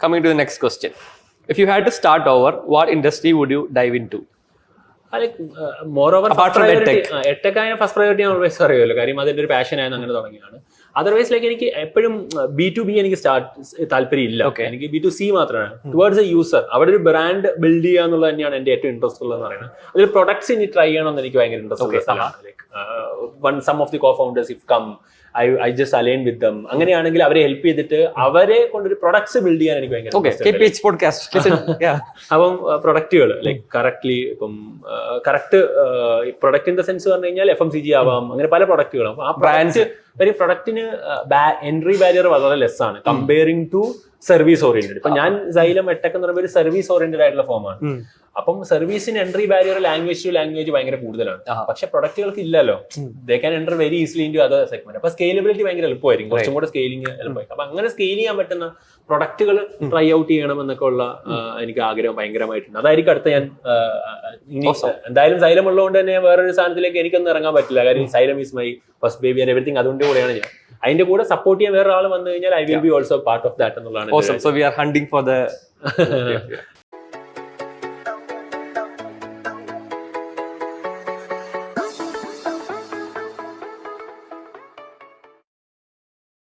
coming to the next question. If you had to start over, what industry would you dive into? Like more over Apart from priority എട്ടെക് ആയ first priority ഞാൻ always അറിയുമല്ലോ, കാര്യം അതിന്റെ ഒരു passion ആയിരുന്നു, അങ്ങനെ തുടങ്ങിയാണ്. Otherwise like എനിക്ക് എപ്പോഴും B2B എനിക്ക് താല്പര്യം ഇല്ല. എനിക്ക് B2C മാത്രമാണ്, ടുവേർഡ്സ് എ യൂസർ. അവിടെ ഒരു ബ്രാൻഡ് ബിൽഡ് ചെയ്യുക എന്നുള്ളത് തന്നെയാണ് എന്റെ ഏറ്റവും ഇൻട്രസ്റ്റ് ഉള്ളതെന്ന് പറയുന്നത്. അതിൽ പ്രൊഡക്ട്സ് ഇനി ട്രൈ ചെയ്യണമെന്ന് എനിക്ക് ഭയങ്കര ഇൻട്രസ്റ്റ് ഉള്ള സ്ഥലമാണ്. Like some of the co founders if come, I just align with them. അങ്ങനെയാണെങ്കിൽ അവരെ ഹെൽപ്പ് ചെയ്തിട്ട് അവരെ കൊണ്ടൊരു പ്രൊഡക്ട്സ് ബിൽഡ് ചെയ്യാൻ എനിക്ക് ഭയങ്കര KPH podcast. Listen. Yeah. അപ്പം പ്രൊഡക്റ്റുകൾ ലൈക്ക് കറക്റ്റ്ലി ഇപ്പം correct product in the sense പറഞ്ഞു കഴിഞ്ഞാൽ FMCG ആവാം, അങ്ങനെ പല പ്രൊഡക്റ്റുകളും. അപ്പൊ ആ ബ്രാൻഡ് പ്രൊഡക്റ്റിന് എൻട്രി ബാരിയർ വളരെ ലെസ് ആണ് കമ്പയറിംഗ് ടു സർവീസ് ഓറിയന്റഡ്. ഇപ്പൊ ഞാൻ സൈലം എട്ടെക് എന്ന് പറയുമ്പോൾ ഒരു സർവീസ് ഓറിയന്റഡ് ആയിട്ടുള്ള ഫോമാണ്. അപ്പം സർവീസിന് entry barrier language to language ഭയങ്കര കൂടുതലാണ്. പക്ഷെ പ്രൊഡക്റ്റുകൾക്ക് ഇല്ലല്ലോ, they can enter very easily into other segment. അപ്പൊ സ്കെയിലബിലിറ്റി ഭയങ്കര എളുപ്പമായിരിക്കും, കുറച്ചും കൂടെ സ്കെയിലിംഗ് എളുപ്പമായിരിക്കും. അപ്പൊ അങ്ങനെ സ്കെയിൽ ചെയ്യാൻ പറ്റുന്ന പ്രൊഡക്റ്റുകൾ ട്രൈ ഔട്ട് ചെയ്യണം എന്നൊക്കെ ഉള്ള എനിക്ക് ആഗ്രഹം ഭയങ്കരമായിട്ടുണ്ട്. അതായിരിക്കും അടുത്ത ഞാൻ ഇനി എന്തായാലും സൈലം ഉള്ളതുകൊണ്ട് തന്നെ വേറൊരു സാധനത്തിലേക്ക് എനിക്കൊന്നും ഇറങ്ങാൻ പറ്റില്ല, കാര്യം xylem is my first baby and everything. അതുകൊണ്ട് കൂടെയാണ് ഞാൻ അതിന്റെ കൂടെ സപ്പോർട്ട് ചെയ്യാൻ വേറെ ആൾ വന്നു കഴിഞ്ഞാൽ I will be also part of that എന്നുള്ളതാണ്. So we are hunting for the